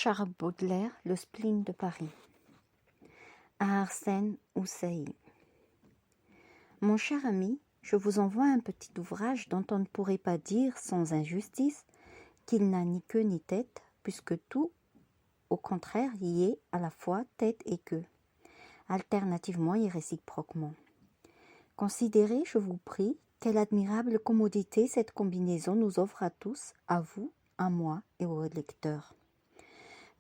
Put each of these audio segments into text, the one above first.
Charles Baudelaire, Le spleen de Paris. À Arsène Houssaye. Mon cher ami, je vous envoie un petit ouvrage dont on ne pourrait pas dire sans injustice qu'il n'a ni queue ni tête, puisque tout, au contraire, y est à la fois tête et queue, alternativement et réciproquement. Considérez, je vous prie, quelle admirable commodité cette combinaison nous offre à tous, à vous, à moi et aux lecteurs.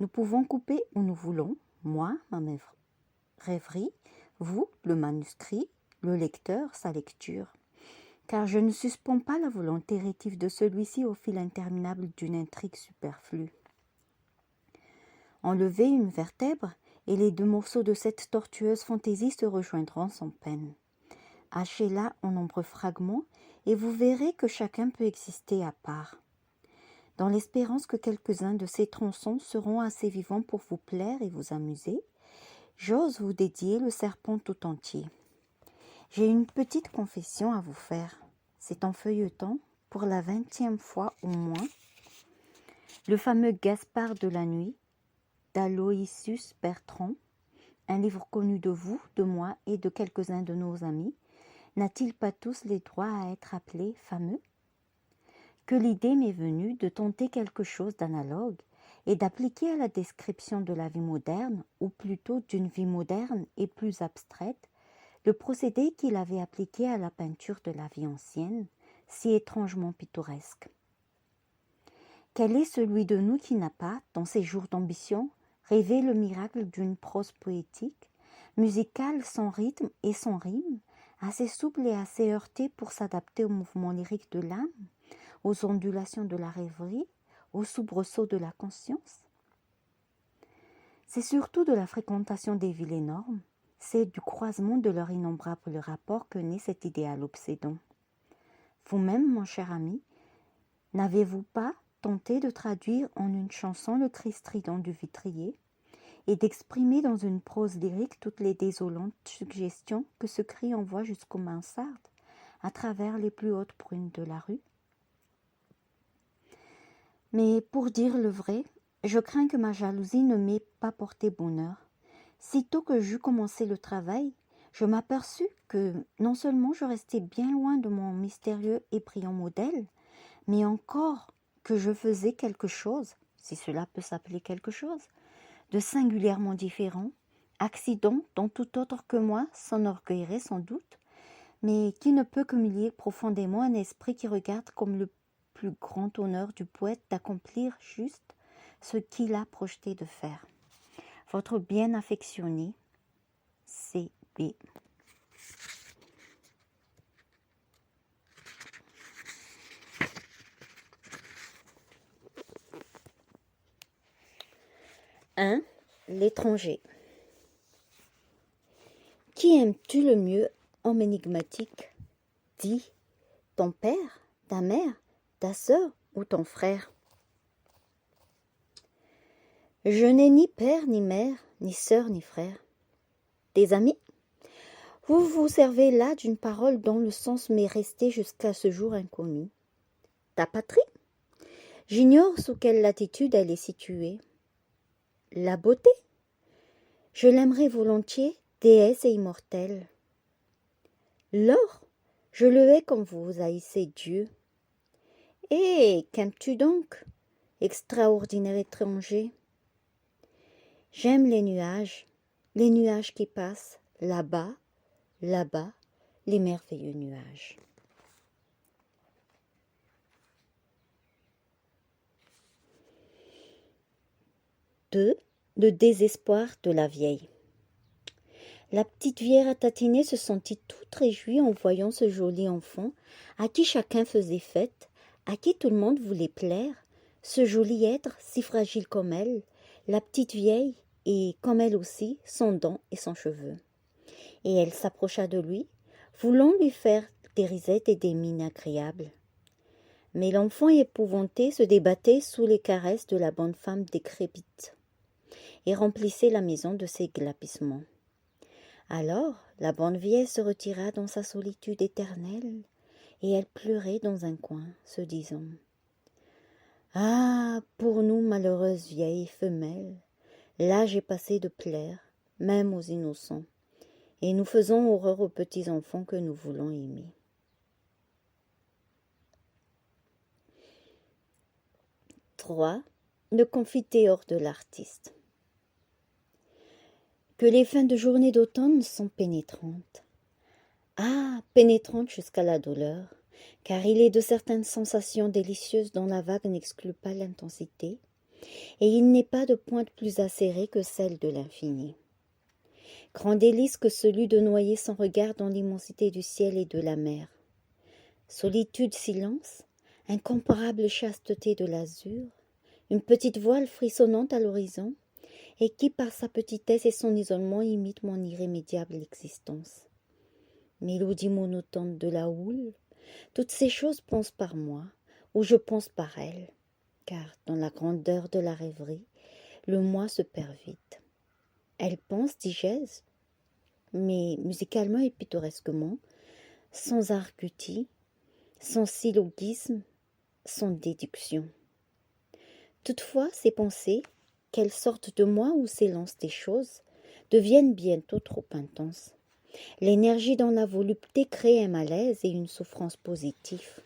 Nous pouvons couper où nous voulons, moi, ma rêverie, vous, le manuscrit, le lecteur, sa lecture. Car je ne suspends pas la volonté rétive de celui-ci au fil interminable d'une intrigue superflue. Enlevez une vertèbre, et les deux morceaux de cette tortueuse fantaisie se rejoindront sans peine. Hachez-la en nombreux fragments, et vous verrez que chacun peut exister à part. Dans l'espérance que quelques-uns de ces tronçons seront assez vivants pour vous plaire et vous amuser, j'ose vous dédier le serpent tout entier. J'ai une petite confession à vous faire. C'est en feuilletant, pour la 20e fois au moins, le fameux Gaspard de la nuit, d'Aloysius Bertrand, un livre connu de vous, de moi et de quelques-uns de nos amis, n'a-t-il pas tous les droits à être appelé fameux ? Que l'idée m'est venue de tenter quelque chose d'analogue et d'appliquer à la description de la vie moderne, ou plutôt d'une vie moderne et plus abstraite, le procédé qu'il avait appliqué à la peinture de la vie ancienne, si étrangement pittoresque. Quel est celui de nous qui n'a pas, dans ses jours d'ambition, rêvé le miracle d'une prose poétique, musicale sans rythme et sans rime, assez souple et assez heurtée pour s'adapter au mouvement lyrique de l'âme, aux ondulations de la rêverie, aux soubresauts de la conscience? C'est surtout de la fréquentation des villes énormes, c'est du croisement de leurs innombrables rapports que naît cet idéal obsédant. Vous-même, mon cher ami, n'avez-vous pas tenté de traduire en une chanson le cri strident du vitrier et d'exprimer dans une prose lyrique toutes les désolantes suggestions que ce cri envoie jusqu'aux mansardes, à travers les plus hautes brunes de la rue? Mais pour dire le vrai, je crains que ma jalousie ne m'ait pas porté bonheur. Sitôt que j'eus commencé le travail, je m'aperçus que non seulement je restais bien loin de mon mystérieux et brillant modèle, mais encore que je faisais quelque chose, si cela peut s'appeler quelque chose, de singulièrement différent, accident dont tout autre que moi s'enorgueillerait sans doute, mais qui ne peut qu'humilier profondément un esprit qui regarde comme le plus grand honneur du poète d'accomplir juste ce qu'il a projeté de faire. Votre bien affectionné, C.B. L'étranger. Qui aimes-tu le mieux, homme énigmatique? Dis, ton père, ta mère, ta sœur ou ton frère? Je n'ai ni père, ni mère, ni sœur, ni frère. Tes amis? Vous vous servez là d'une parole dont le sens m'est resté jusqu'à ce jour inconnu. Ta patrie? J'ignore sous quelle latitude elle est située. La beauté? Je l'aimerais volontiers, déesse et immortelle. L'or? Je le hais comme vous haïssez Dieu. Eh, qu'aimes-tu donc, extraordinaire étranger? J'aime les nuages qui passent, là-bas, là-bas, les merveilleux nuages. Le désespoir de la vieille. La petite vieille ratatinée se sentit toute réjouie en voyant ce joli enfant, à qui chacun faisait fête, à qui tout le monde voulait plaire, ce joli être, si fragile comme elle, la petite vieille, et comme elle aussi, sans dents et sans cheveux. Et elle s'approcha de lui, voulant lui faire des risettes et des mines agréables. Mais l'enfant épouvanté se débattait sous les caresses de la bonne femme décrépite, et remplissait la maison de ses glapissements. Alors la bonne vieille se retira dans sa solitude éternelle, et elle pleurait dans un coin, se disant « Ah, pour nous malheureuses vieilles femelles, l'âge est passé de plaire, même aux innocents, et nous faisons horreur aux petits enfants que nous voulons aimer. Trois, le confiteor de l'artiste. Que les fins de journée d'automne sont pénétrantes. Ah, pénétrantes jusqu'à la douleur, car il est de certaines sensations délicieuses dont la vague n'exclut pas l'intensité, et il n'est pas de pointe plus acérée que celle de l'infini. Grand délice que celui de noyer son regard dans l'immensité du ciel et de la mer. Solitude, silence, incomparable chasteté de l'azur, une petite voile frissonnante à l'horizon, et qui par sa petitesse et son isolement imite mon irrémédiable existence. Mélodie monotone de la houle, toutes ces choses pensent par moi, ou je pense par elles, car dans la grandeur de la rêverie, le moi se perd vite. Elle pense, dis-je, mais musicalement et pittoresquement, sans argutie, sans syllogisme, sans déduction. Toutefois, ces pensées, qu'elles sortent de moi ou s'élancent des choses, deviennent bientôt trop intenses. L'énergie dans la volupté crée un malaise et une souffrance positive.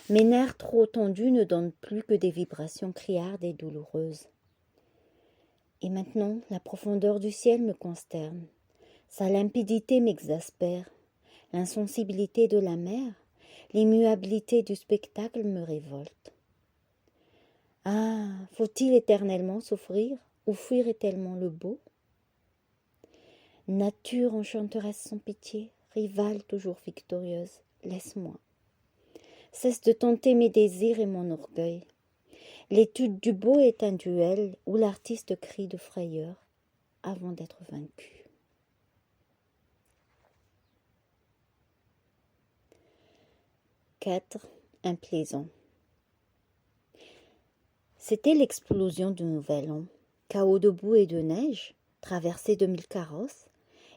Mes nerfs trop tendus ne donnent plus que des vibrations criardes et douloureuses. Et maintenant, la profondeur du ciel me consterne. Sa limpidité m'exaspère. L'insensibilité de la mer, l'immuabilité du spectacle me révoltent. Ah, faut-il éternellement souffrir ou fuir éternellement le beau? Nature enchanteresse sans pitié, rivale toujours victorieuse, laisse-moi. Cesse de tenter mes désirs et mon orgueil. L'étude du beau est un duel où l'artiste crie de frayeur avant d'être vaincu. Quatre, un plaisant. C'était l'explosion du nouvel an, chaos de boue et de neige, traversée de 1000 carrosses,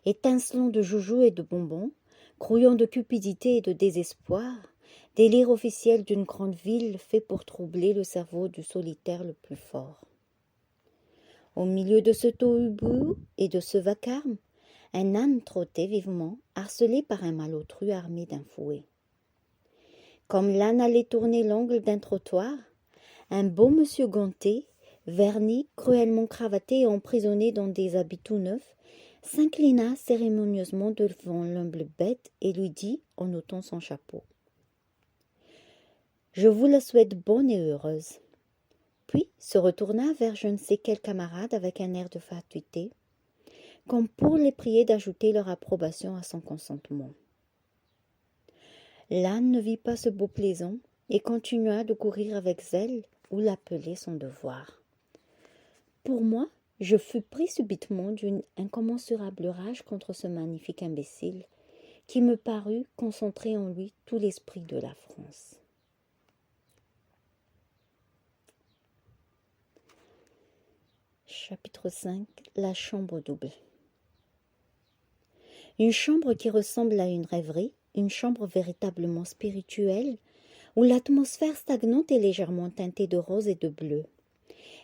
étincelant de joujoux et de bonbons, grouillant de cupidité et de désespoir, délire officiel d'une grande ville fait pour troubler le cerveau du solitaire le plus fort. Au milieu de ce tohu-bohu et de ce vacarme, un âne trottait vivement, harcelé par un malotru armé d'un fouet. Comme l'âne allait tourner l'angle d'un trottoir, un beau monsieur ganté, verni, cruellement cravaté et emprisonné dans des habits tout neufs, s'inclina cérémonieusement devant l'humble bête et lui dit en ôtant son chapeau: « Je vous la souhaite bonne et heureuse. » Puis se retourna vers je ne sais quel camarade avec un air de fatuité, comme pour les prier d'ajouter leur approbation à son consentement. L'âne ne vit pas ce beau plaisant et continua de courir avec zèle où l'appelait son devoir. Pour moi, je fus pris subitement d'une incommensurable rage contre ce magnifique imbécile qui me parut concentrer en lui tout l'esprit de la France. Chapitre 5. La chambre double. Une chambre qui ressemble à une rêverie, une chambre véritablement spirituelle, où l'atmosphère stagnante est légèrement teintée de rose et de bleu.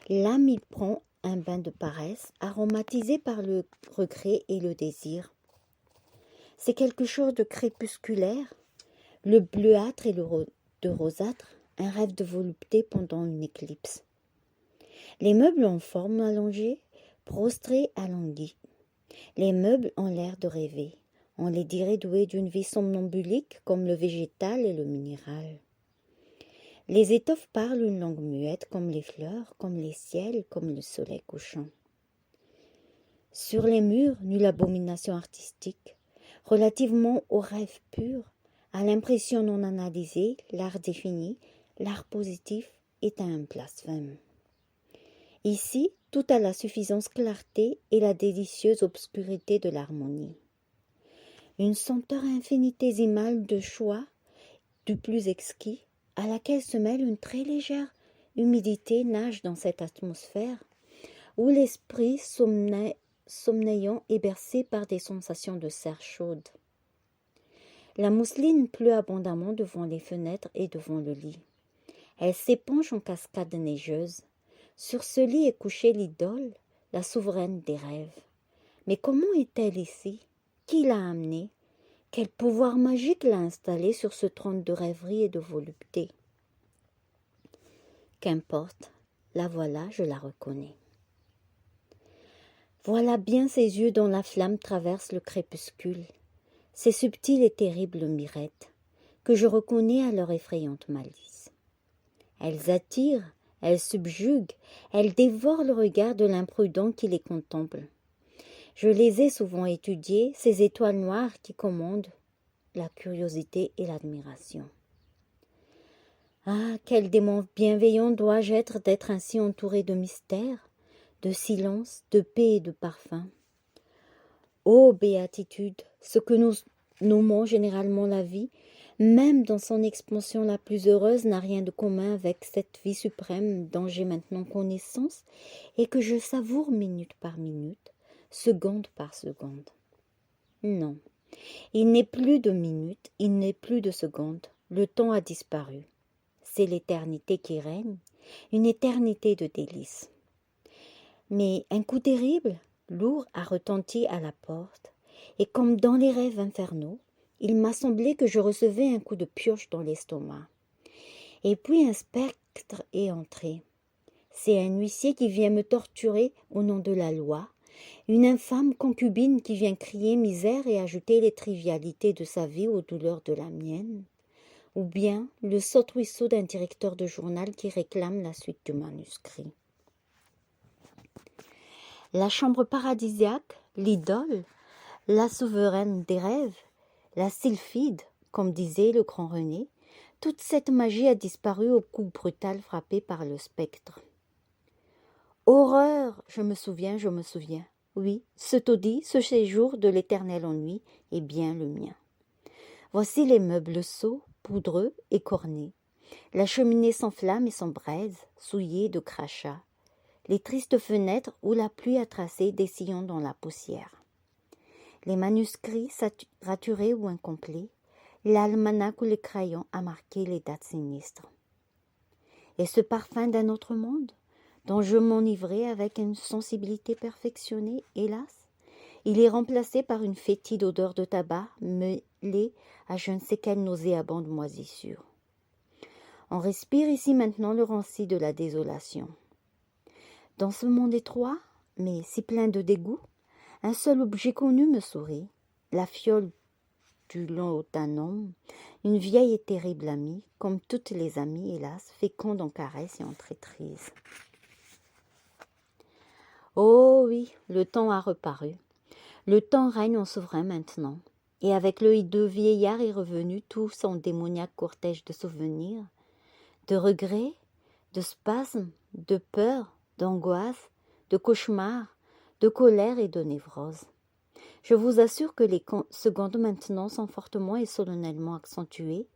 L'âme y prend un bain de paresse, aromatisé par le regret et le désir. C'est quelque chose de crépusculaire, le bleuâtre et de rosâtre, un rêve de volupté pendant une éclipse. Les meubles en forme allongée, prostrés alanguis. Les meubles ont l'air de rêver. On les dirait doués d'une vie somnambulique comme le végétal et le minéral. Les étoffes parlent une langue muette comme les fleurs, comme les ciels, comme le soleil couchant. Sur les murs, nulle abomination artistique. Relativement au rêve pur, à l'impression non analysée, l'art défini, l'art positif est un blasphème. Ici, tout a la suffisance clarté et la délicieuse obscurité de l'harmonie. Une senteur infinitésimale de choix du plus exquis, à laquelle se mêle une très légère humidité nage dans cette atmosphère, où l'esprit somnayant est bercé par des sensations de serre chaude. La mousseline pleut abondamment devant les fenêtres et devant le lit. Elle s'épanche en cascade neigeuse. Sur ce lit est couchée l'idole, la souveraine des rêves. Mais comment est-elle ici? Qui l'a amenée? Quel pouvoir magique l'a installée sur ce trône de rêverie et de volupté? Qu'importe, la voilà, je la reconnais. Voilà bien ses yeux dont la flamme traverse le crépuscule, ces subtiles et terribles mirettes, que je reconnais à leur effrayante malice. Elles attirent, elles subjuguent, elles dévorent le regard de l'imprudent qui les contemple. Je les ai souvent étudiées, ces étoiles noires qui commandent la curiosité et l'admiration. Ah, quel démon bienveillant dois-je être d'être ainsi entouré de mystères, de silence, de paix et de parfum. Ô béatitude, ce que nous nommons généralement la vie, même dans son expansion la plus heureuse, n'a rien de commun avec cette vie suprême dont j'ai maintenant connaissance et que je savoure minute par minute, seconde par seconde. Non, il n'est plus de minutes, il n'est plus de secondes, le temps a disparu. C'est l'éternité qui règne, une éternité de délices. Mais un coup terrible, lourd, a retenti à la porte, et comme dans les rêves infernaux, il m'a semblé que je recevais un coup de pioche dans l'estomac. Et puis un spectre est entré. C'est un huissier qui vient me torturer au nom de la loi, une infâme concubine qui vient crier misère et ajouter les trivialités de sa vie aux douleurs de la mienne, ou bien le saute-ruisseau d'un directeur de journal qui réclame la suite du manuscrit. La chambre paradisiaque, l'idole, la souveraine des rêves, la sylphide, comme disait le grand René, toute cette magie a disparu au coup brutal frappé par le spectre. Horreur, je me souviens, oui, ce taudis, ce séjour de l'éternel ennui est bien le mien. Voici les meubles sots, poudreux et cornés, la cheminée sans flamme et sans braise, souillée de crachats, les tristes fenêtres où la pluie a tracé des sillons dans la poussière, les manuscrits raturés ou incomplets, l'almanach où le crayon a marqué les dates sinistres. Et ce parfum d'un autre monde, dont je m'enivrais avec une sensibilité perfectionnée, hélas, il est remplacé par une fétide odeur de tabac mêlée à je ne sais quelle nauséabonde moisissure. On respire ici maintenant le ranci de la désolation. Dans ce monde étroit, mais si plein de dégoût, un seul objet connu me sourit, la fiole du laudanum, une vieille et terrible amie, comme toutes les amies, hélas, féconde en caresses et en traîtrises. Oh oui, le temps a reparu. Le temps règne en souverain maintenant, et avec le hideux vieillard est revenu tout son démoniaque cortège de souvenirs, de regrets, de spasmes, de peurs, d'angoisses, de cauchemars, de colère et de névrose. Je vous assure que les secondes maintenant sont fortement et solennellement accentuées,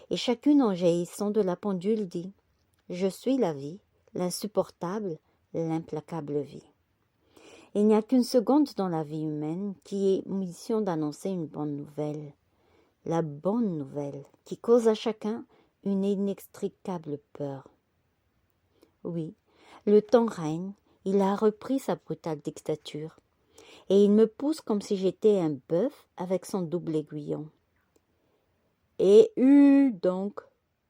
et chacune en jaillissant de la pendule dit « Je suis la vie, l'insupportable, l'implacable vie ». Il n'y a qu'une seconde dans la vie humaine qui ait mission d'annoncer une bonne nouvelle. La bonne nouvelle qui cause à chacun une inextricable peur. Oui, le temps règne, il a repris sa brutale dictature, et il me pousse comme si j'étais un bœuf avec son double aiguillon. Et donc,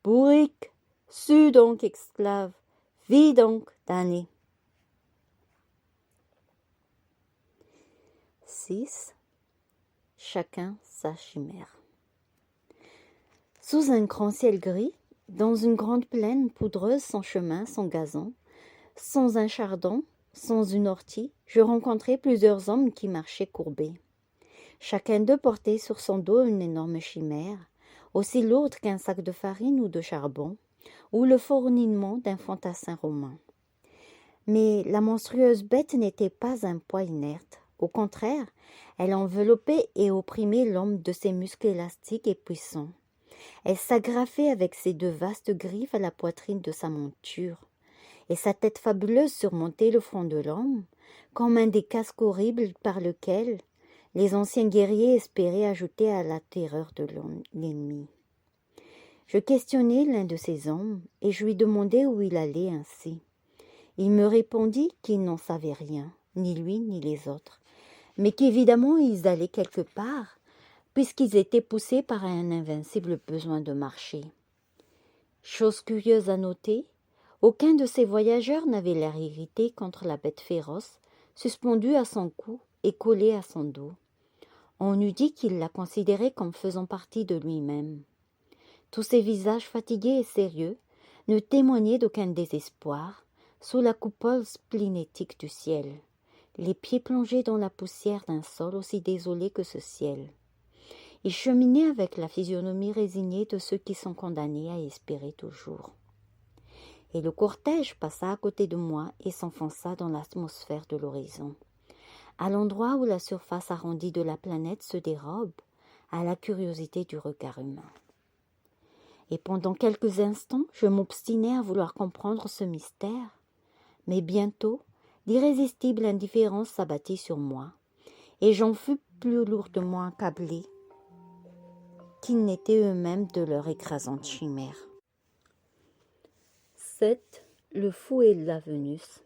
bourrique, su donc, esclave, vis donc, damné. 6. Chacun sa chimère. Sous un grand ciel gris, dans une grande plaine poudreuse sans chemin, sans gazon, sans un chardon, sans une ortie, je rencontrai plusieurs hommes qui marchaient courbés. Chacun d'eux portait sur son dos une énorme chimère, aussi lourde qu'un sac de farine ou de charbon, ou le fourmillement d'un fantassin romain. Mais la monstrueuse bête n'était pas un poids inerte. Au contraire, elle enveloppait et opprimait l'homme de ses muscles élastiques et puissants. Elle s'agrafait avec ses deux vastes griffes à la poitrine de sa monture, et sa tête fabuleuse surmontait le front de l'homme, comme un des casques horribles par lequel les anciens guerriers espéraient ajouter à la terreur de l'ennemi. Je questionnai l'un de ces hommes et je lui demandai où il allait ainsi. Il me répondit qu'il n'en savait rien, ni lui ni les autres, mais qu'évidemment ils allaient quelque part, puisqu'ils étaient poussés par un invincible besoin de marcher. Chose curieuse à noter, aucun de ces voyageurs n'avait l'air irrité contre la bête féroce, suspendue à son cou et collée à son dos. On eût dit qu'il la considérait comme faisant partie de lui-même. Tous ces visages fatigués et sérieux ne témoignaient d'aucun désespoir sous la coupole splénétique du ciel, les pieds plongés dans la poussière d'un sol aussi désolé que ce ciel. Ils cheminaient avec la physionomie résignée de ceux qui sont condamnés à espérer toujours. Et le cortège passa à côté de moi et s'enfonça dans l'atmosphère de l'horizon, à l'endroit où la surface arrondie de la planète se dérobe à la curiosité du regard humain. Et pendant quelques instants, je m'obstinai à vouloir comprendre ce mystère, mais bientôt, d'irrésistible indifférence s'abattit sur moi, et j'en fus plus lourdement accablé qu'ils n'étaient eux-mêmes de leur écrasante chimère. 7. Le fou et la Vénus.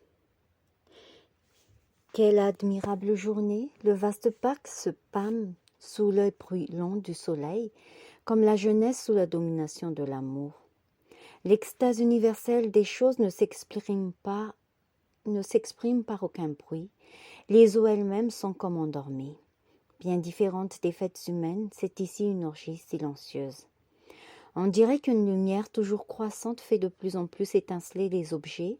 Quelle admirable journée! Le vaste parc se pâme sous l'œil brûlant du soleil, comme la jeunesse sous la domination de l'amour. L'extase universelle des choses ne s'exprime par aucun bruit. Les eaux elles-mêmes sont comme endormies. Bien différente des fêtes humaines, c'est ici une orgie silencieuse. On dirait qu'une lumière toujours croissante fait de plus en plus étinceler les objets,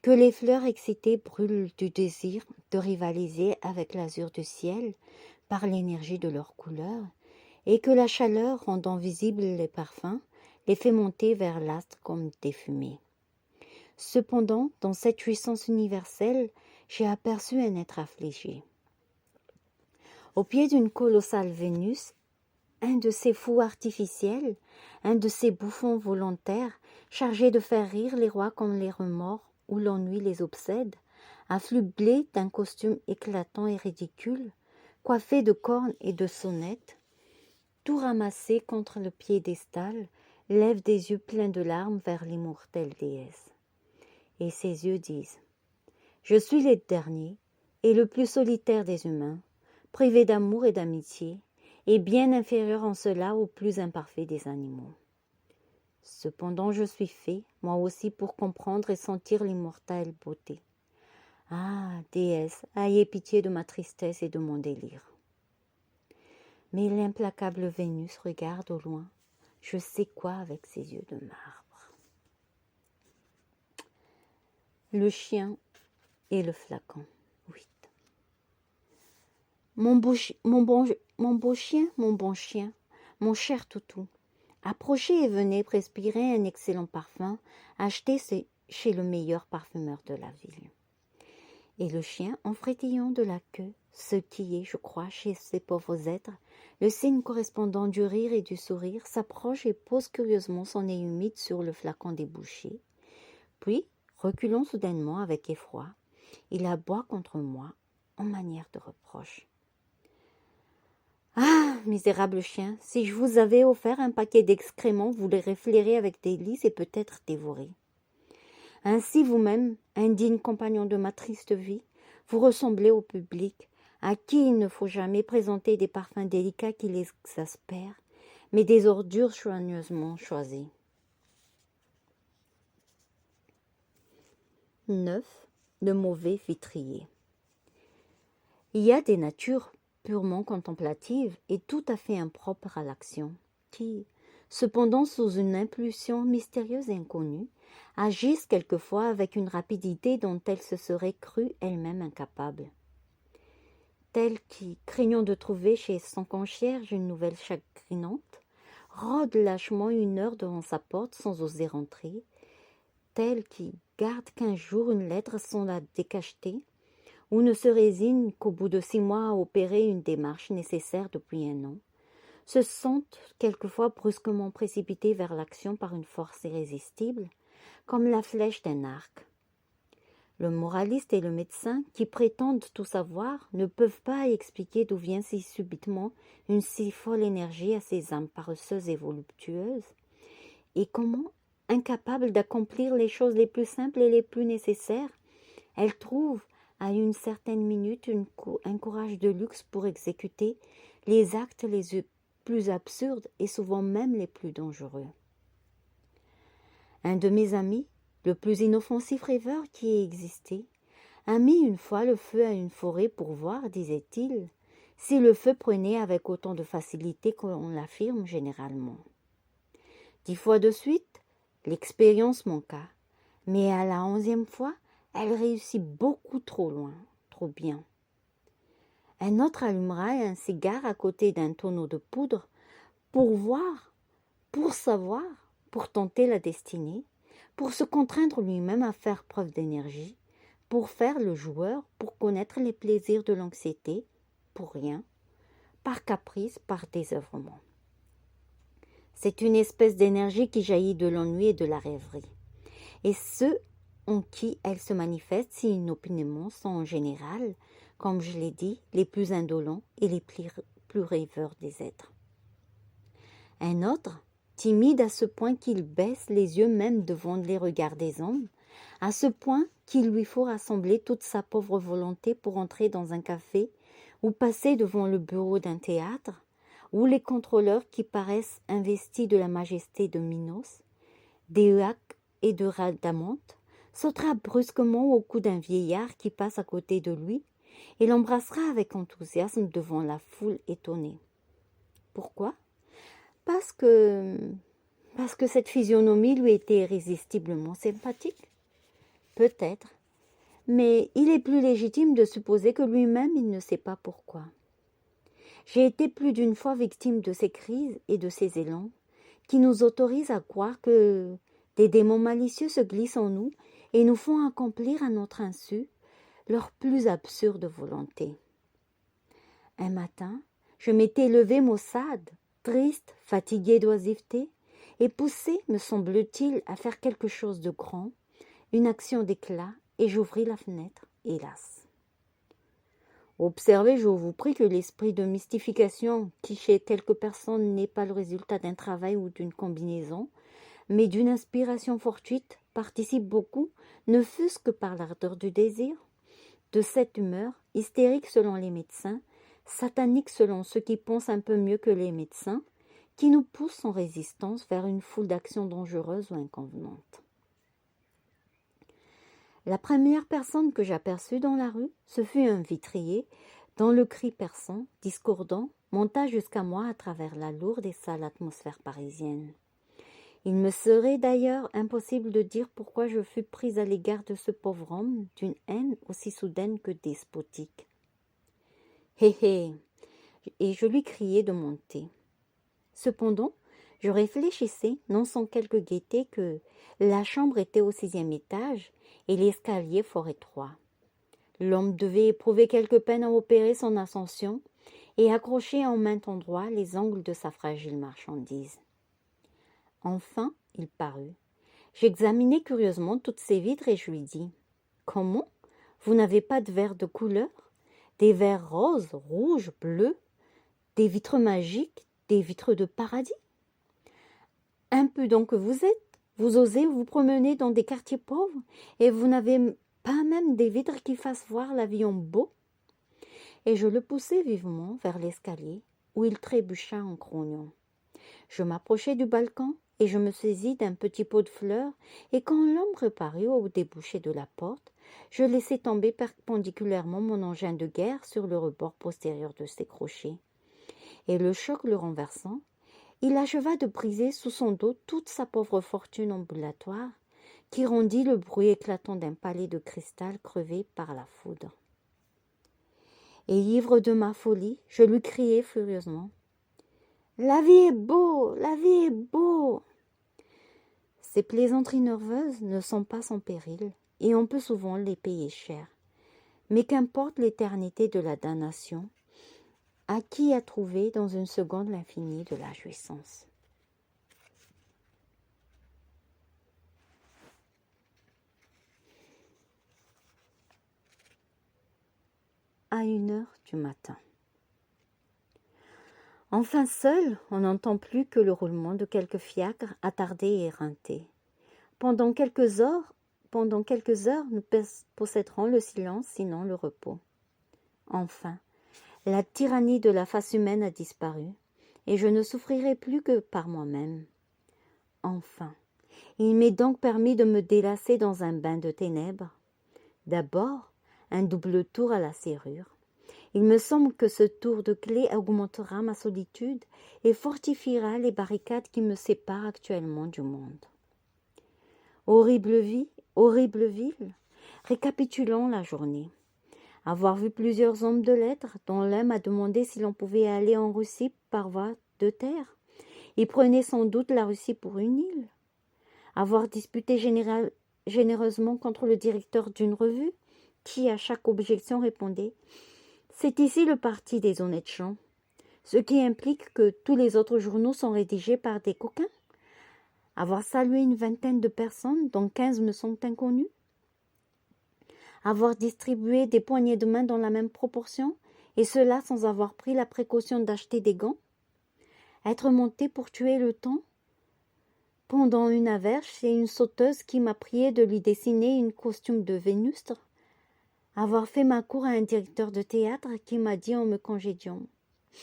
que les fleurs excitées brûlent du désir de rivaliser avec l'azur du ciel par l'énergie de leurs couleurs, et que la chaleur, rendant visibles les parfums, les fait monter vers l'astre comme des fumées. Cependant, dans cette puissance universelle, j'ai aperçu un être affligé. Au pied d'une colossale Vénus, un de ces fous artificiels, un de ces bouffons volontaires, chargés de faire rire les rois comme les remords ou l'ennui les obsède, affublé d'un costume éclatant et ridicule, coiffé de cornes et de sonnettes, tout ramassé contre le piédestal, lève des yeux pleins de larmes vers l'immortelle déesse. Et ses yeux disent « Je suis le dernier et le plus solitaire des humains, privé d'amour et d'amitié, et bien inférieur en cela au plus imparfait des animaux. Cependant je suis fait, moi aussi, pour comprendre et sentir l'immortelle beauté. Ah, déesse, ayez pitié de ma tristesse et de mon délire. » Mais l'implacable Vénus regarde au loin, je sais quoi avec ses yeux de marbre. Le chien et le flacon. 8. Mon beau chien, mon bon chien, mon cher toutou, approchez et venez respirer un excellent parfum acheté chez le meilleur parfumeur de la ville. Et le chien, en frétillant de la queue, ce qui est, je crois, chez ces pauvres êtres, le signe correspondant du rire et du sourire, s'approche et pose curieusement son nez humide sur le flacon débouché. Puis, reculant soudainement avec effroi, il aboie contre moi en manière de reproche. « Ah, misérable chien, si je vous avais offert un paquet d'excréments, vous les reflairez avec délice et peut-être dévorés. Ainsi vous-même, indigne compagnon de ma triste vie, vous ressemblez au public, à qui il ne faut jamais présenter des parfums délicats qui les exaspèrent, mais des ordures soigneusement choisies. » 9. Le mauvais vitrier. Il y a des natures purement contemplatives et tout à fait impropres à l'action, qui, cependant sous une impulsion mystérieuse et inconnue, agissent quelquefois avec une rapidité dont elles se seraient crues elles-mêmes incapables. Telle qui, craignant de trouver chez son concierge une nouvelle chagrinante, rôde lâchement 1 heure devant sa porte sans oser rentrer, telle qui garde 15 jours une lettre sans la décacheter, ou ne se résigne qu'au bout de 6 mois à opérer une démarche nécessaire depuis 1 an, se sentent quelquefois brusquement précipités vers l'action par une force irrésistible, comme la flèche d'un arc. Le moraliste et le médecin, qui prétendent tout savoir, ne peuvent pas expliquer d'où vient si subitement une si folle énergie à ces âmes paresseuses et voluptueuses, Et comment, incapable d'accomplir les choses les plus simples et les plus nécessaires, elle trouve à une certaine minute un courage de luxe pour exécuter les actes les plus absurdes et souvent même les plus dangereux. Un de mes amis, le plus inoffensif rêveur qui ait existé, a mis une fois le feu à une forêt pour voir, disait-il, si le feu prenait avec autant de facilité qu'on l'affirme généralement. 10 fois de suite, l'expérience manqua, mais à la 11e fois, elle réussit beaucoup trop loin, trop bien. Un autre allumera un cigare à côté d'un tonneau de poudre pour voir, pour savoir, pour tenter la destinée, pour se contraindre lui-même à faire preuve d'énergie, pour faire le joueur, pour connaître les plaisirs de l'anxiété, pour rien, par caprice, par désœuvrement. C'est une espèce d'énergie qui jaillit de l'ennui et de la rêverie. Et ceux en qui elle se manifeste si inopinément sont en général, comme je l'ai dit, les plus indolents et les plus rêveurs des êtres. Un autre, timide à ce point qu'il baisse les yeux même devant les regards des hommes, à ce point qu'il lui faut rassembler toute sa pauvre volonté pour entrer dans un café ou passer devant le bureau d'un théâtre, où les contrôleurs qui paraissent investis de la majesté de Minos, d'Éaque et de Rhadamante, sautera brusquement au cou d'un vieillard qui passe à côté de lui et l'embrassera avec enthousiasme devant la foule étonnée. Pourquoi ? Parce que cette physionomie lui était irrésistiblement sympathique. Peut-être, mais il est plus légitime de supposer que lui-même il ne sait pas pourquoi. J'ai été plus d'une fois victime de ces crises et de ces élans qui nous autorisent à croire que des démons malicieux se glissent en nous et nous font accomplir à notre insu leur plus absurde volonté. Un matin, je m'étais levée maussade, triste, fatiguée d'oisiveté, et poussée, me semble-t-il, à faire quelque chose de grand, une action d'éclat, et j'ouvris la fenêtre, hélas. Observez, je vous prie, que l'esprit de mystification, qui chez quelques personnes n'est pas le résultat d'un travail ou d'une combinaison, mais d'une inspiration fortuite, participe beaucoup, ne fût-ce que par l'ardeur du désir, de cette humeur, hystérique selon les médecins, satanique selon ceux qui pensent un peu mieux que les médecins, qui nous pousse en résistance vers une foule d'actions dangereuses ou inconvenantes. La première personne que j'aperçus dans la rue, ce fut un vitrier, dont le cri perçant, discordant, monta jusqu'à moi à travers la lourde et sale atmosphère parisienne. Il me serait d'ailleurs impossible de dire pourquoi je fus prise à l'égard de ce pauvre homme d'une haine aussi soudaine que despotique. Hé hé, et je lui criai de monter. Cependant, je réfléchissais, non sans quelque gaieté, que la chambre était au 6e étage et l'escalier fort étroit. L'homme devait éprouver quelque peine à opérer son ascension et accrocher en maint endroit les angles de sa fragile marchandise. Enfin, il parut. J'examinai curieusement toutes ces vitres et je lui dis « Comment ? Vous n'avez pas de verres de couleur ? Des verres roses, rouges, bleus ? Des vitres magiques ? Des vitres de paradis ? Impudent que vous êtes, vous osez vous promener dans des quartiers pauvres et vous n'avez pas même des vitres qui fassent voir la vie en beau ?» Et je le poussai vivement vers l'escalier où il trébucha en grognant. Je m'approchai du balcon et je me saisis d'un petit pot de fleurs et quand l'homme reparut au débouché de la porte, je laissai tomber perpendiculairement mon engin de guerre sur le rebord postérieur de ses crochets. Et le choc le renversant, il acheva de briser sous son dos toute sa pauvre fortune ambulatoire qui rendit le bruit éclatant d'un palais de cristal crevé par la foudre. Et ivre de ma folie, je lui criai furieusement « La vie est beau, la vie est beau !» Ces plaisanteries nerveuses ne sont pas sans péril, et on peut souvent les payer cher. Mais qu'importe l'éternité de la damnation, à qui a trouvé dans une seconde l'infini de la jouissance. À 1 heure du matin. Enfin seul, on n'entend plus que le roulement de quelques fiacres attardés et éreintés. Pendant quelques heures, nous posséderons le silence, sinon le repos. Enfin, la tyrannie de la face humaine a disparu, et je ne souffrirai plus que par moi-même. Enfin, il m'est donc permis de me délasser dans un bain de ténèbres. D'abord, un double tour à la serrure. Il me semble que ce tour de clé augmentera ma solitude et fortifiera les barricades qui me séparent actuellement du monde. Horrible ville, récapitulons la journée. Avoir vu plusieurs hommes de lettres, dont l'un m'a demandé si l'on pouvait aller en Russie par voie de terre. Ils prenaient sans doute la Russie pour une île. Avoir disputé généreusement contre le directeur d'une revue, qui à chaque objection répondait « C'est ici le parti des honnêtes gens », ce qui implique que tous les autres journaux sont rédigés par des coquins. Avoir salué une vingtaine de personnes, dont 15 me sont inconnues. Avoir distribué des poignées de main dans la même proportion, et cela sans avoir pris la précaution d'acheter des gants. Être monté pour tuer le temps. Pendant une averse, c'est une sauteuse qui m'a prié de lui dessiner une costume de Vénustre. Avoir fait ma cour à un directeur de théâtre qui m'a dit en me congédiant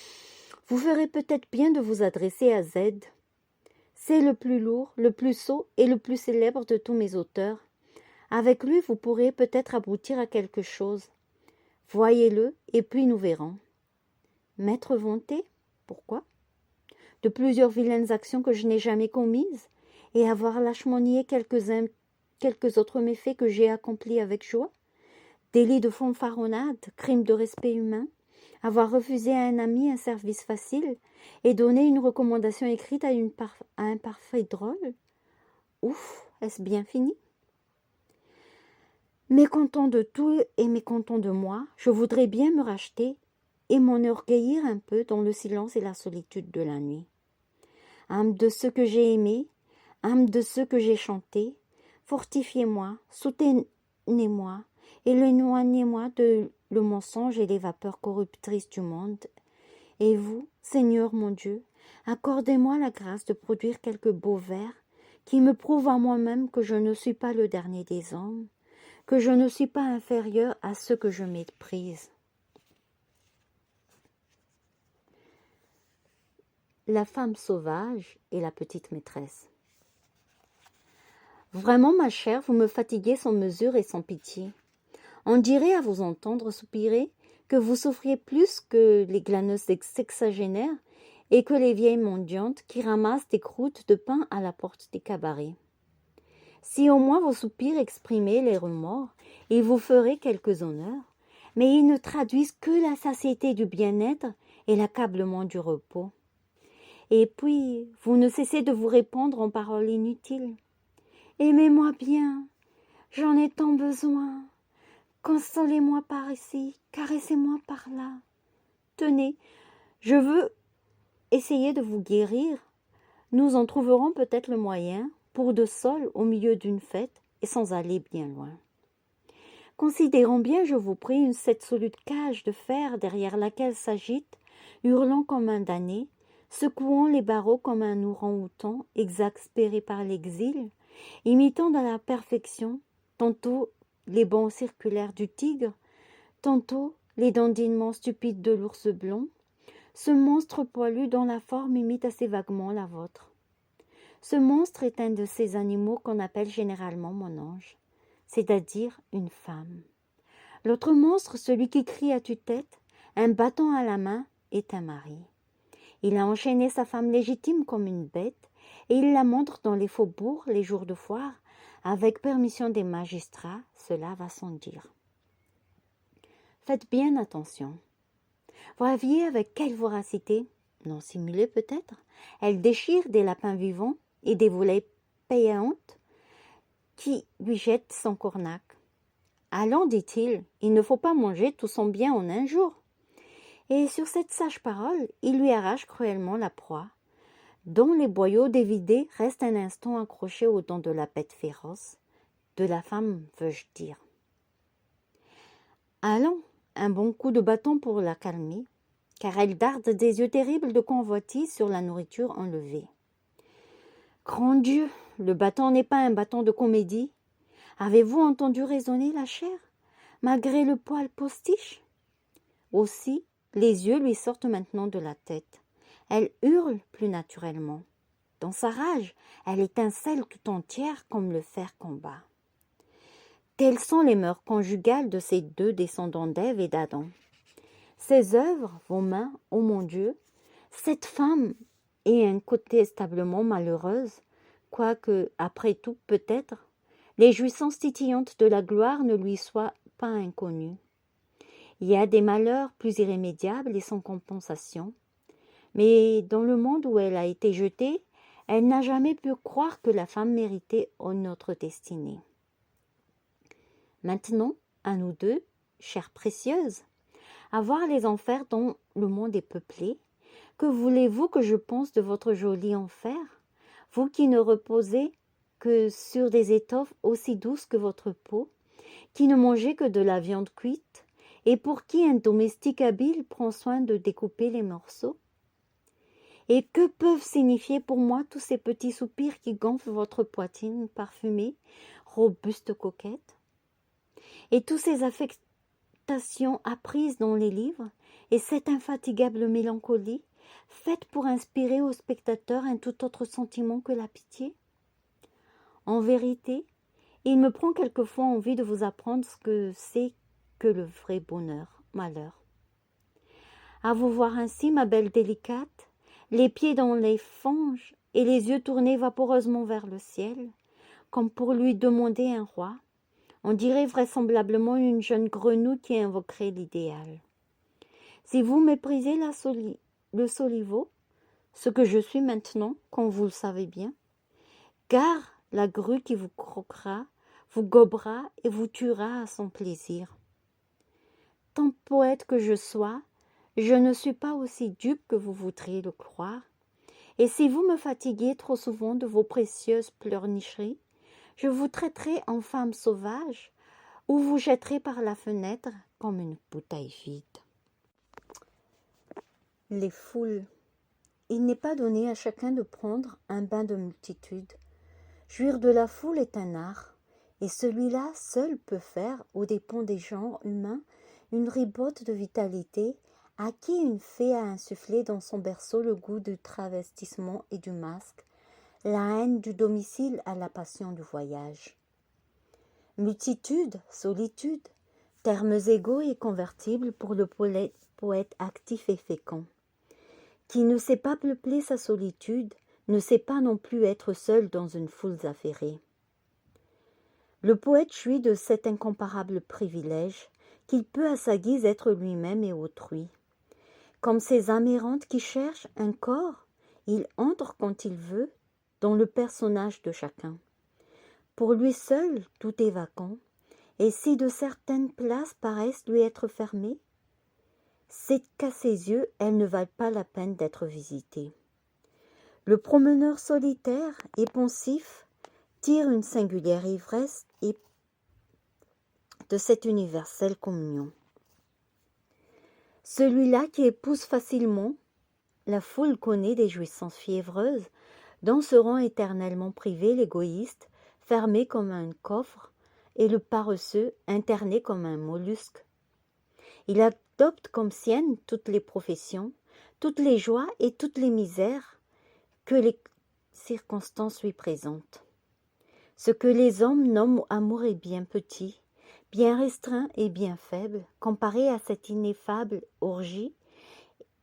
« Vous ferez peut-être bien de vous adresser à Z. C'est le plus lourd, le plus sot et le plus célèbre de tous mes auteurs. Avec lui, vous pourrez peut-être aboutir à quelque chose. Voyez-le, et puis nous verrons. » M'être vanté, pourquoi? De plusieurs vilaines actions que je n'ai jamais commises, et avoir lâchement nié quelques autres méfaits que j'ai accomplis avec joie. Délit de fanfaronnade, crime de respect humain, avoir refusé à un ami un service facile et donné une recommandation écrite à un parfait drôle. Ouf, est-ce bien fini? Mécontent de tout et mécontent de moi, je voudrais bien me racheter et m'enorgueillir un peu dans le silence et la solitude de la nuit. Âme de ceux que j'ai aimés, âme de ceux que j'ai chantés, fortifiez-moi, soutenez-moi, éloignez-moi de le mensonge et les vapeurs corruptrices du monde. Et vous, Seigneur mon Dieu, accordez-moi la grâce de produire quelques beaux vers qui me prouvent à moi-même que je ne suis pas le dernier des hommes, que je ne suis pas inférieur à ceux que je méprise. La femme sauvage et la petite maîtresse. Vraiment, ma chère, vous me fatiguez sans mesure et sans pitié. On dirait à vous entendre soupirer que vous souffriez plus que les glaneuses sexagénaires et que les vieilles mendiantes qui ramassent des croûtes de pain à la porte des cabarets. Si au moins vos soupirs exprimaient les remords, ils vous feraient quelques honneurs, mais ils ne traduisent que la satiété du bien-être et l'accablement du repos. Et puis, vous ne cessez de vous répandre en paroles inutiles. Aimez-moi bien, j'en ai tant besoin. Consolez-moi par ici, caressez-moi par là. Tenez, je veux essayer de vous guérir. Nous en trouverons peut-être le moyen, pour de sol au milieu d'une fête et sans aller bien loin. Considérons bien, je vous prie, cette solide cage de fer derrière laquelle s'agite, hurlant comme un damné, secouant les barreaux comme un orang-outan exaspéré par l'exil, imitant dans la perfection tantôt les bonds circulaires du tigre, tantôt les dandinements stupides de l'ours blond, ce monstre poilu dont la forme imite assez vaguement la vôtre. Ce monstre est un de ces animaux qu'on appelle généralement mon ange, c'est-à-dire une femme. L'autre monstre, celui qui crie à tue-tête, un bâton à la main, est un mari. Il a enchaîné sa femme légitime comme une bête, et il la montre dans les faubourgs les jours de foire, avec permission des magistrats, cela va sans dire. Faites bien attention. Voyez avec quelle voracité, non simulée peut-être, elle déchire des lapins vivants et des volailles payantes qui lui jettent son cornac. Allons, dit-il, il ne faut pas manger tout son bien en un jour. Et sur cette sage parole, il lui arrache cruellement la proie, dont les boyaux dévidés restent un instant accrochés aux dents de la bête féroce, de la femme, veux-je dire. Allons, un bon coup de bâton pour la calmer. car elles dardent des yeux terribles de convoitise sur la nourriture enlevée. Grand Dieu, le bâton n'est pas un bâton de comédie. Avez-vous entendu résonner la chair, malgré le poil postiche? Aussi, les yeux lui sortent maintenant de la tête. Elle hurle plus naturellement. Dans sa rage, elle étincelle tout entière comme le fer combat. Telles sont les mœurs conjugales de ces deux descendants d'Ève et d'Adam. Ces œuvres, vos mains, ô mon Dieu, cette femme est incontestablement malheureuse, quoique, après tout, peut-être, les jouissances titillantes de la gloire ne lui soient pas inconnues. Il y a des malheurs plus irrémédiables et sans compensation, mais dans le monde où elle a été jetée, elle n'a jamais pu croire que la femme méritait notre destinée. Maintenant, à nous deux, chères précieuses, à voir les enfers dont le monde est peuplé, que voulez-vous que je pense de votre joli enfer, vous qui ne reposez que sur des étoffes aussi douces que votre peau, qui ne mangez que de la viande cuite, et pour qui un domestique habile prend soin de découper les morceaux? Et que peuvent signifier pour moi tous ces petits soupirs qui gonflent votre poitrine parfumée, robuste coquette? Et tous ces affectations apprises dans les livres, et cette infatigable mélancolie, faite pour inspirer au spectateur un tout autre sentiment que la pitié? En vérité, il me prend quelquefois envie de vous apprendre ce que c'est que le vrai malheur. À vous voir ainsi, ma belle délicate, les pieds dans les fanges et les yeux tournés vaporeusement vers le ciel, comme pour lui demander un roi, on dirait vraisemblablement une jeune grenouille qui invoquerait l'idéal. Si vous méprisez le soliveau, ce que je suis maintenant, comme vous le savez bien, car la grue qui vous croquera, vous gobera et vous tuera à son plaisir. Tant poète que je sois, je ne suis pas aussi dupe que vous voudriez le croire, et si vous me fatiguez trop souvent de vos précieuses pleurnicheries, je vous traiterai en femme sauvage, ou vous jetterai par la fenêtre comme une bouteille vide. Les foules. Il n'est pas donné à chacun de prendre un bain de multitude. Jouir de la foule est un art, et celui-là seul peut faire, aux dépens des genres humains, une ribote de vitalité à qui une fée a insufflé dans son berceau le goût du travestissement et du masque, la haine du domicile à la passion du voyage. Multitude, solitude, termes égaux et convertibles pour le poète actif et fécond. Qui ne sait pas peupler sa solitude, ne sait pas non plus être seul dans une foule affairée. Le poète jouit de cet incomparable privilège qu'il peut à sa guise être lui-même et autrui. Comme ces âmes errantes qui cherchent un corps, il entre quand il veut dans le personnage de chacun. Pour lui seul, tout est vacant, et si de certaines places paraissent lui être fermées, c'est qu'à ses yeux, elles ne valent pas la peine d'être visitées. Le promeneur solitaire et pensif tire une singulière ivresse de cette universelle communion. Celui-là qui épouse facilement, la foule connaît des jouissances fiévreuses, dont seront éternellement privés l'égoïste, fermé comme un coffre, et le paresseux, interné comme un mollusque. Il adopte comme siennes toutes les professions, toutes les joies et toutes les misères que les circonstances lui présentent. Ce que les hommes nomment amour est bien petit, bien restreint et bien faible, comparé à cette ineffable orgie,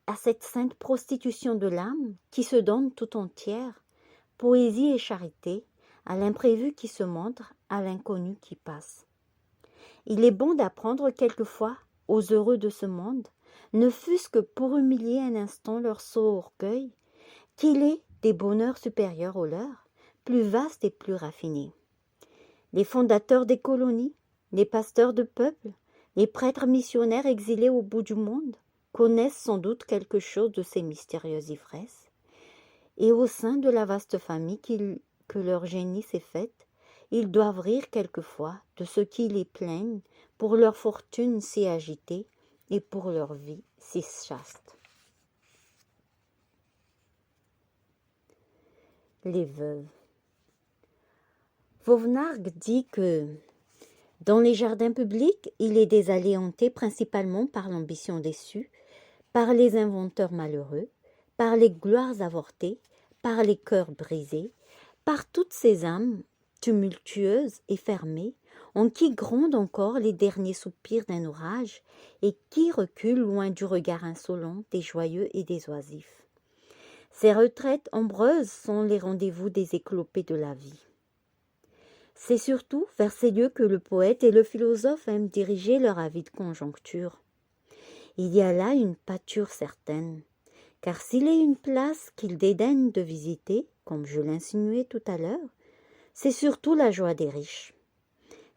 à cette sainte prostitution de l'âme qui se donne tout entière, poésie et charité, à l'imprévu qui se montre, à l'inconnu qui passe. Il est bon d'apprendre quelquefois aux heureux de ce monde, ne fût-ce que pour humilier un instant leur sot orgueil, qu'il est des bonheurs supérieurs aux leurs, plus vastes et plus raffinés. Les fondateurs des colonies, les pasteurs de peuples, les prêtres missionnaires exilés au bout du monde connaissent sans doute quelque chose de ces mystérieuses ivresses, et au sein de la vaste famille que leur génie s'est faite, ils doivent rire quelquefois de ceux qui les plaignent pour leur fortune si agitée et pour leur vie si chaste. les veuves. Vauvenargues dit que dans les jardins publics, il est des allées hantées principalement par l'ambition déçue, par les inventeurs malheureux, par les gloires avortées, par les cœurs brisés, par toutes ces âmes tumultueuses et fermées, en qui grondent encore les derniers soupirs d'un orage et qui reculent loin du regard insolent des joyeux et des oisifs. Ces retraites ombreuses sont les rendez-vous des éclopés de la vie. C'est surtout vers ces lieux que le poète et le philosophe aiment diriger leur avide conjoncture. Il y a là une pâture certaine, car s'il est une place qu'ils dédaignent de visiter, comme je l'insinuais tout à l'heure, c'est surtout la joie des riches.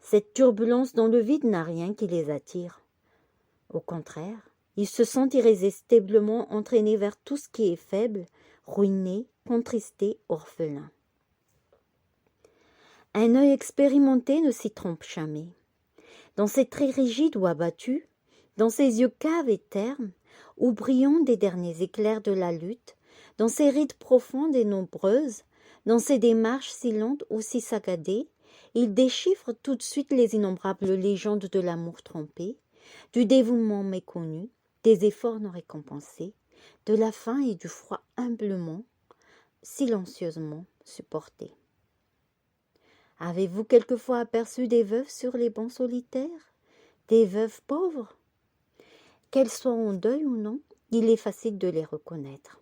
Cette turbulence dans le vide n'a rien qui les attire. Au contraire, ils se sentent irrésistiblement entraînés vers tout ce qui est faible, ruiné, contristé, orphelin. Un œil expérimenté ne s'y trompe jamais. Dans ces traits rigides ou abattus, dans ces yeux caves et ternes, où brillent des derniers éclairs de la lutte, dans ces rides profondes et nombreuses, dans ces démarches si lentes ou si saccadées, il déchiffre tout de suite les innombrables légendes de l'amour trompé, du dévouement méconnu, des efforts non récompensés, de la faim et du froid humblement, silencieusement supportés. Avez-vous quelquefois aperçu des veuves sur les bancs solitaires, des veuves pauvres? Qu'elles soient en deuil ou non, il est facile de les reconnaître.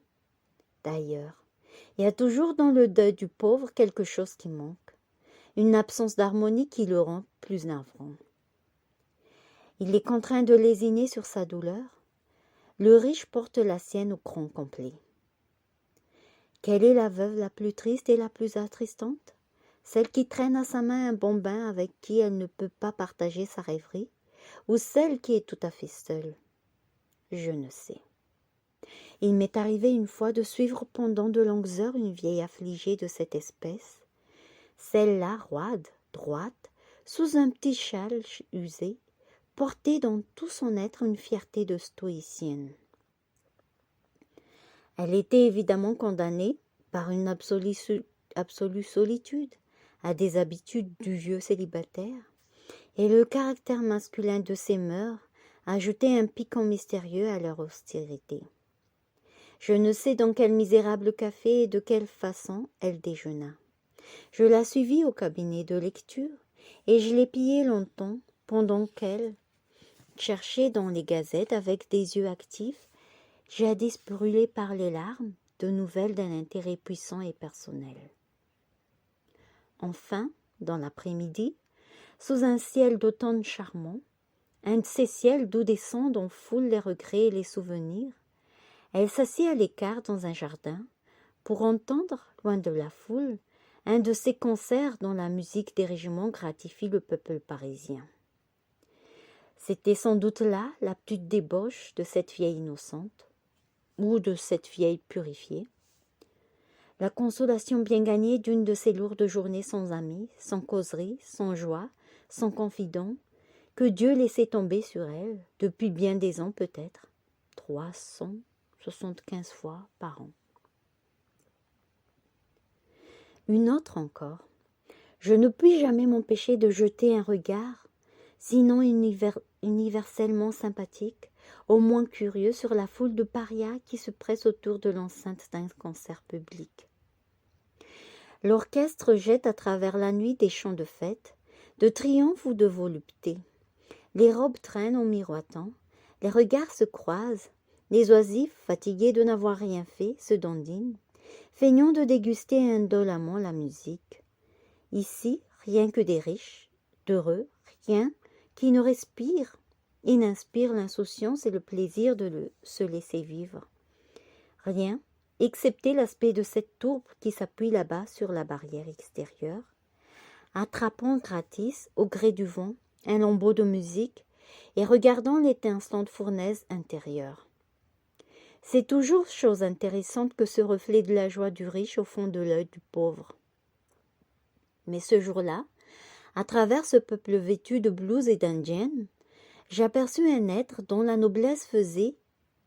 D'ailleurs, il y a toujours dans le deuil du pauvre quelque chose qui manque, une absence d'harmonie qui le rend plus navrant. Il est contraint de lésiner sur sa douleur. Le riche porte la sienne au crâne complet. Quelle est la veuve la plus triste et la plus attristante? Celle qui traîne à sa main un bambin avec qui elle ne peut pas partager sa rêverie, ou celle qui est tout à fait seule? Je ne sais. Il m'est arrivé une fois de suivre pendant de longues heures une vieille affligée de cette espèce, celle-là roide, droite, sous un petit châle usé, portait dans tout son être une fierté de stoïcienne. Elle était évidemment condamnée, par une absolue solitude, à des habitudes du vieux célibataire, et le caractère masculin de ses mœurs ajoutait un piquant mystérieux à leur austérité. Je ne sais dans quel misérable café et de quelle façon elle déjeuna. Je la suivis au cabinet de lecture, et je l'épiai longtemps, pendant qu'elle cherchait dans les gazettes avec des yeux actifs, jadis brûlés par les larmes, de nouvelles d'un intérêt puissant et personnel. Enfin, dans l'après-midi, sous un ciel d'automne charmant, un de ces ciels d'où descendent en foule les regrets et les souvenirs, elle s'assit à l'écart dans un jardin pour entendre, loin de la foule, un de ces concerts dont la musique des régiments gratifie le peuple parisien. C'était sans doute là la petite débauche de cette vieille innocente, ou de cette vieille purifiée, la consolation bien gagnée d'une de ces lourdes journées sans amis, sans causerie, sans joie, sans confident, que Dieu laissait tomber sur elle, depuis bien des ans peut-être, 375 fois par an. Une autre encore. Je ne puis jamais m'empêcher de jeter un regard, sinon universellement sympathique, au moins curieux, sur la foule de parias qui se presse autour de l'enceinte d'un concert public. L'orchestre jette à travers la nuit des chants de fête, de triomphe ou de volupté. Les robes traînent en miroitant, les regards se croisent, les oisifs, fatigués de n'avoir rien fait, se dandinent, feignant de déguster indolemment la musique. Ici, rien que des riches, d'heureux, rien qui ne respire et n'inspire l'insouciance et le plaisir de se laisser vivre. Rien, excepté l'aspect de cette tourbe qui s'appuie là-bas sur la barrière extérieure, attrapant gratis, au gré du vent, un lambeau de musique et regardant l'étincelante fournaise intérieure. C'est toujours chose intéressante que ce reflet de la joie du riche au fond de l'œil du pauvre. Mais ce jour-là, à travers ce peuple vêtu de blouses et d'indiennes, j'aperçus un être dont la noblesse faisait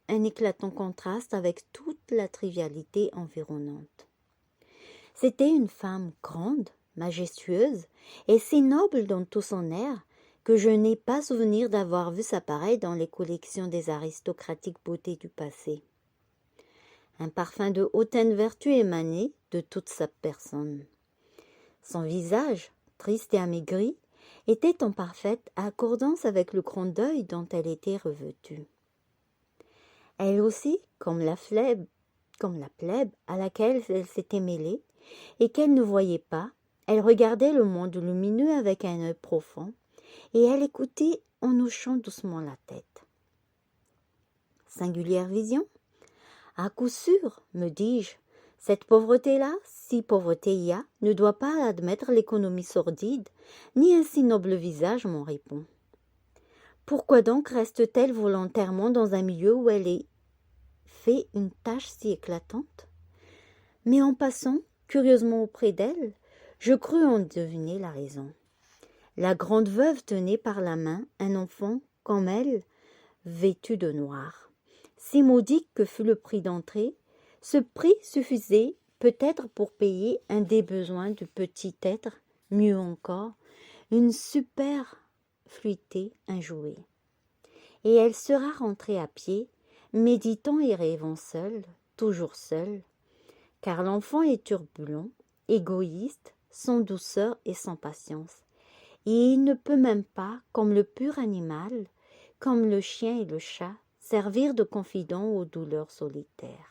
un éclatant contraste avec toute la trivialité environnante. C'était une femme grande, majestueuse, et si noble dans tout son air que je n'ai pas souvenir d'avoir vu sa pareille dans les collections des aristocratiques beautés du passé. Un parfum de hautaine vertu émanait de toute sa personne. Son visage, triste et amaigri, était en parfaite accordance avec le grand deuil dont elle était revêtue. Elle aussi, comme la plèbe à laquelle elle s'était mêlée, et qu'elle ne voyait pas, elle regardait le monde lumineux avec un œil profond, et elle écoutait en hochant doucement la tête. Singulière vision? À coup sûr, me dis-je, cette pauvreté-là, si pauvreté y a, ne doit pas admettre l'économie sordide, ni un si noble visage m'en répond. Pourquoi donc reste-t-elle volontairement dans un milieu où elle est fait une tâche si éclatante? Mais en passant, curieusement auprès d'elle, je crus en deviner la raison. La grande veuve tenait par la main un enfant comme elle, vêtu de noir. Si maudit que fut le prix d'entrée, ce prix suffisait peut-être pour payer un des besoins du petit être, mieux encore, une superfluité injouée. Et elle sera rentrée à pied, méditant et rêvant seule, toujours seule, car l'enfant est turbulent, égoïste, sans douceur et sans patience, et il ne peut même pas, comme le pur animal, comme le chien et le chat, servir de confident aux douleurs solitaires.